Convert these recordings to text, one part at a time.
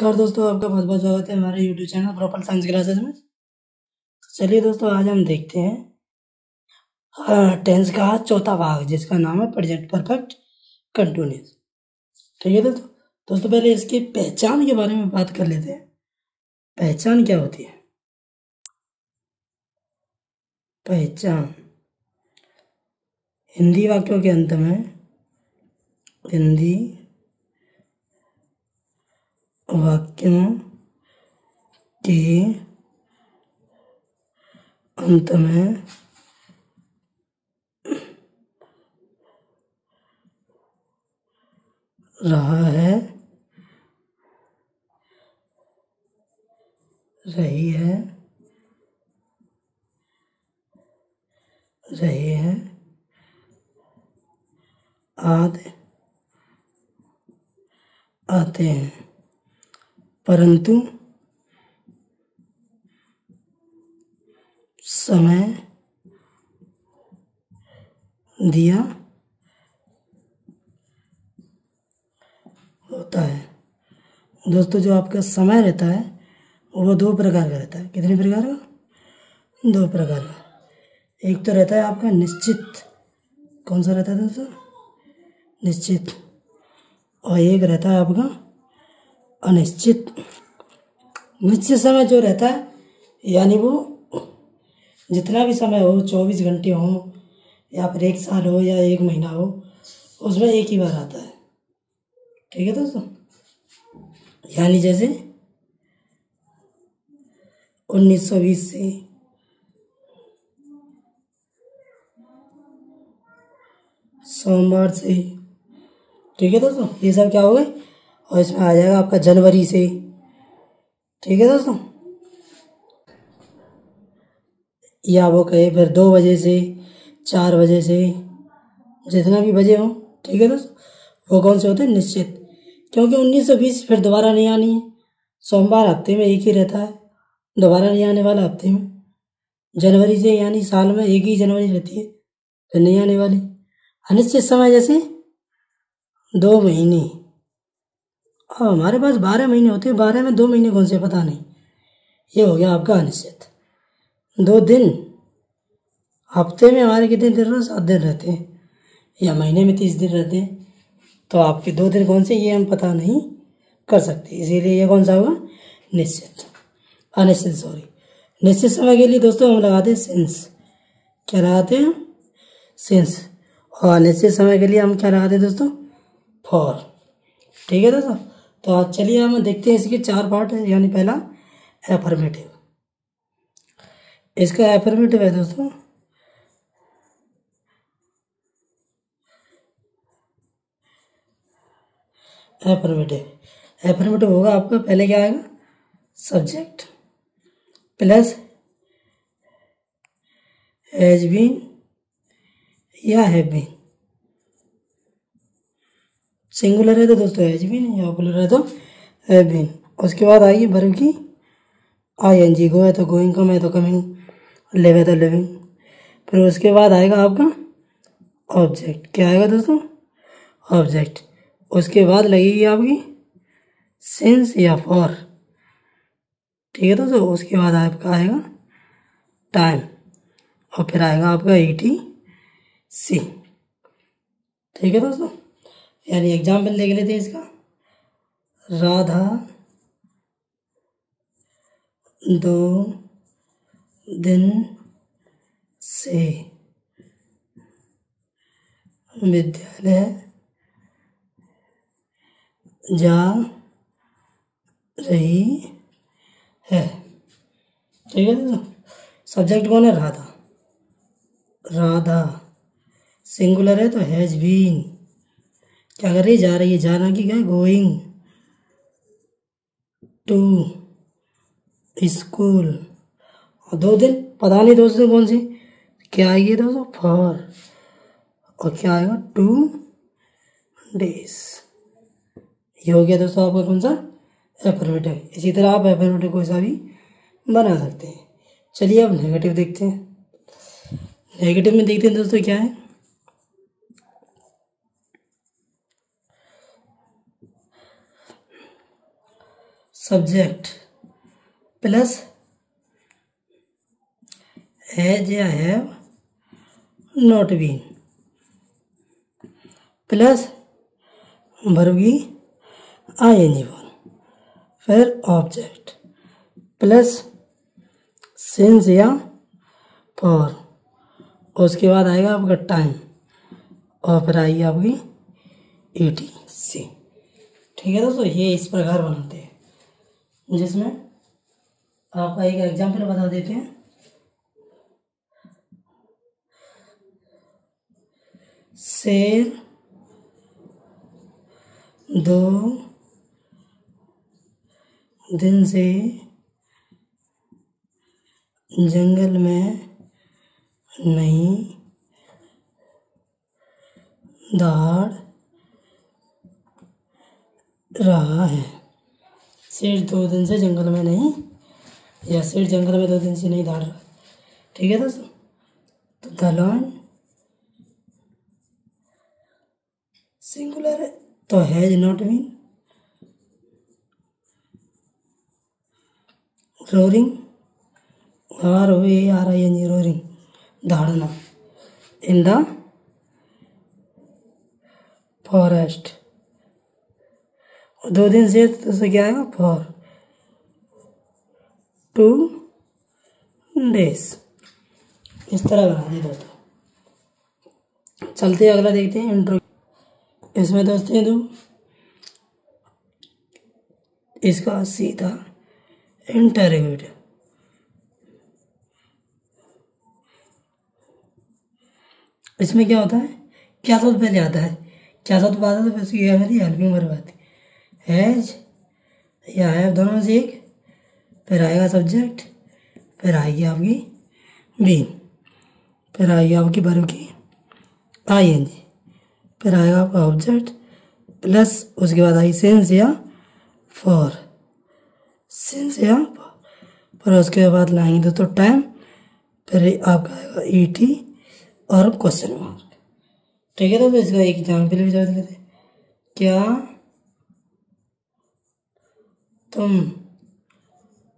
नमस्कार दोस्तों, आपका बहुत बहुत स्वागत है हमारे YouTube channel propel science classes में। तो चलिए दोस्तों, आज हम देखते हैं टेंस का चौथा भाग, जिसका नाम है प्रेजेंट परफेक्ट कंटिन्यूअस। ठीक है दोस्तों, पहले इसकी पहचान के बारे में बात कर लेते हैं। पहचान क्या होती है? पहचान हिंदी वाक्यों के अंत में रहा है, रही है, आते हैं, परंतु समय दिया होता है। दोस्तों, जो आपका समय रहता है वो दो प्रकार का रहता है। कितने प्रकार का? दो प्रकार का। एक तो रहता है आपका निश्चित। कौन सा रहता है दोस्तों? निश्चित। और एक रहता है आपका अनिश्चित। निश्चित समय जो रहता है, यानी वो जितना भी समय हो, 24 घंटे हो या फिर 1 साल हो या 1 महीना हो, उसमें एक ही बार आता है। ठीक है दोस्तों, यानी जैसे 1920 से सोमवार से। ठीक है दोस्तों, ये सब क्या हो गए। और इसमें आ जाएगा आपका जनवरी से। ठीक है दोस्तों, या वो कहे फिर 2 बजे से 4 बजे से, जितना भी बजे हो। ठीक है दोस्तों, वो कौन से होते हैं? निश्चित। क्योंकि 1920 फिर दोबारा नहीं आनी है। सोमवार हफ्ते में एक ही रहता है, दोबारा नहीं आने वाला हफ्ते में। जनवरी से यानी साल में एक ही जनवरी रहती है, फिर नहीं आने वाली। अनिश्चित समय जैसे 2 महीने। अब हमारे पास 12 महीने होते हैं, 12 में 2 महीने कौन से पता नहीं। ये हो गया आपका अनिश्चित। 2 दिन। हफ्ते में हमारे कितने दिन रहते? 7 दिन रहते हैं, या महीने में 30 दिन रहते हैं। तो आपके 2 दिन कौन से, ये हम पता नहीं कर सकते। इसीलिए ये कौन सा होगा? निश्चित। अनिश्चित, सॉरी। निश्चित समय के लिए दोस्तों हम लगाते हैं सिंस। क्या लगाते हैं? सिंस। और अनिश्चित समय के लिए हम क्या लगाते हैं दोस्तों? फॉर। ठीक है दोस्तों, तो आज चलिए हम देखते हैं इसके 4 पार्ट है। यानी पहला एफर्मेटिव। इसका एफर्मेटिव है दोस्तों, एफर्मेटिव होगा आपका। पहले क्या आएगा? सब्जेक्ट प्लस हैज बीन या हैव बीन। सिंगुलर है तो दोस्तों हैज बीन, या प्लूरल है तो हैव बीन। उसके बाद आएगी वर्ब की आईएनजी। गो है तो गोइंग, कम है तो कमिंग, लिव है तो लिविंग। फिर उसके बाद आएगा आपका ऑब्जेक्ट। क्या आएगा दोस्तों? ऑब्जेक्ट। उसके बाद लगेगी आपकी सिंस या फॉर। ठीक है दोस्तों, उसके बाद आपका आएगा टाइम, और फिर आएगा आपका ETC। ठीक है दोस्तों, यानी एग्जाम्पल देख लेते हैं इसका। राधा 2 दिन से विद्यालय जा रही है। ठीक है दोस्तों, सब्जेक्ट कौन है? राधा। राधा सिंगुलर है तो हैज बीन। क्या कर रही है? जा रही है। जाना की क्या है? Going to school. और 2 दिन पता नहीं दोस्तों कौन सी। क्या आएगी दोस्तों? फॉर। और क्या आएगा? 2 days। ये हो गया दोस्तों आपका कौन सा? एफर्मेटिव। इसी तरह आप एफर्मेटिव कोई सा भी बना सकते हैं। चलिए अब नेगेटिव देखते हैं। नेगेटिव में देखते हैं दोस्तों क्या है। सब्जेक्ट प्लस हैज या have not been plus verb की आईएनजी फॉर्म, फिर ऑब्जेक्ट प्लस सिंस या फॉर, उसके बाद आएगा आपका टाइम और फिर आएगी आपकी ETC। ठीक है दोस्तों, ये इस प्रकार बनाते हैं, जिसमें आपका एक एग्जाम्पल बता देते हैं। शेर 2 दिन से जंगल में नहीं दौड़ रहा है। शेर 2 दिन से जंगल में नहीं, या शेर जंगल में 2 दिन से नहीं दौड़ रहा। ठीक है दोस्तों, तो द लायन सिंगुलर है तो has not been, roaring ROARING roaring दौड़ना इन द फॉरेस्ट, 2 दिन से तो क्या आएगा फॉर 2 days। इस तरह बना दी दोस्तों। चलते अगला देखते हैं इंट्रो। इसमें दोस्तों दो इसका सीधा इंटरोगेटिव, इसमें क्या होता है, क्या शब्द पहले आता है, क्या शब्द बाद आता है, फिर उसकी क्या हमारी हेल्पिंग वर्ब आती है, हैज या हैव दोनों में से एक, फिर आएगा सब्जेक्ट, फिर आएगी आपकी बीन, फिर आएगी आपकी वर्ब की आईएनजी, फिर आएगा आपका ऑब्जेक्ट प्लस उसके बाद आएगी सिंस या फॉर, सिंस या फिर उसके बाद लाएंगे दोस्तों टाइम, फिर आपका आएगा ET और क्वेश्चन मार्क। ठीक है दोस्तों, इसका एक एग्जाम्पल भी देते हैं। क्या तुम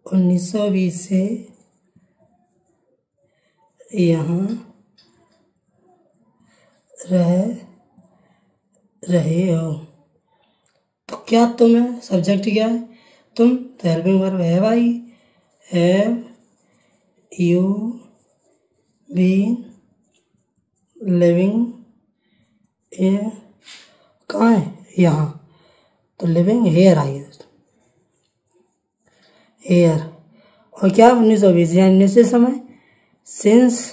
1920 से यहाँ रह रहे हो, तो क्या तुम है, सब्जेक्ट क्या है तुम, तो helping verb have I, have you been living a, कहाँ है यहाँ, तो लिविंग हेयर आई दोस्तों, हेयर, और क्या 1920 यानी निश्चित समय, सिंस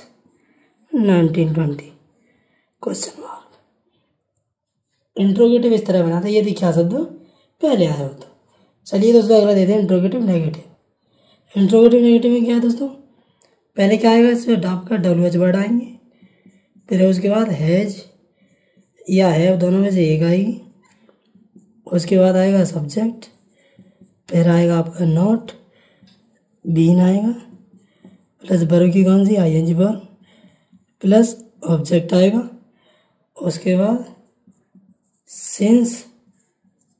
1920 क्वेश्चन मार्क। इंट्रोगेटिव इस तरह बनाता है यदि क्या शब्द पहले आया हो तो। चलिए दोस्तों अगला देते हैं इंट्रोगेटिव नेगेटिव। इंट्रोगेटिव नेगेटिव में क्या है दोस्तों, पहले क्या आएगा, इसमें आपका WH वर्ड आएंगे, फिर उसके बाद हैज या हैव दोनों में से एक आएगी, उसके बाद आएगा सब्जेक्ट, फिर आएगा आपका नॉट, बीन आएगा, प्लस वर्ब की कौन सी ING वर्ब, प्लस ऑब्जेक्ट आएगा, उसके बाद सिंस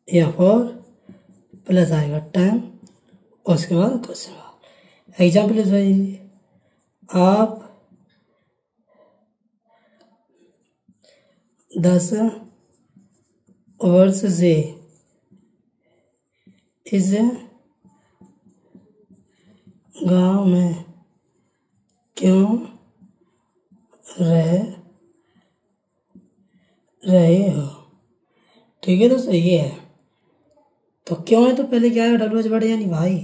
या फॉर, प्लस आएगा टाइम, उसके बाद क्वेश्चन मार्क। एग्जाम्पल लीजिए, आप 10 वर्ष से इस गांव में क्यों रह रहे हो। ठीक है दोस्तों, ये है तो क्यों है, तो पहले क्या है WH वर्ड यानी भाई,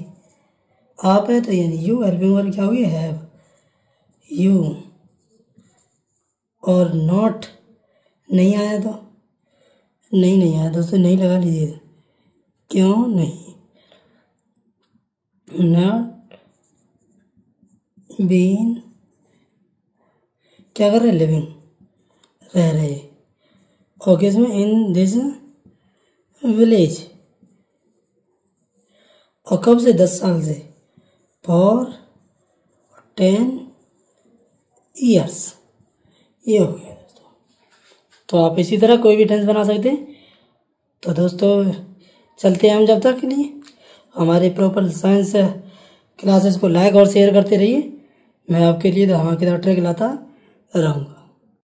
आप है तो यानी यू, हेल्पिंग वर्ब क्या होगी हैव यू, और नॉट नहीं आया तो नहीं आया दोस्तों, नहीं लगा लीजिए, क्यों नहीं, नॉट बीन क्या कर रहे, लिविंग रह रहे, ओके इसमें इन दिस विलेज, और कब से 10 साल से, फॉर 10 years, ये हो गया दोस्तों। तो आप इसी तरह कोई भी टेंस बना सकते हैं। तो दोस्तों चलते हैं हम जब तक के लिए, हमारे प्रॉपर साइंस क्लासेस को लाइक और शेयर करते रहिए। मैं आपके लिए धमाकेदार ट्रिक लाता रहूँगा।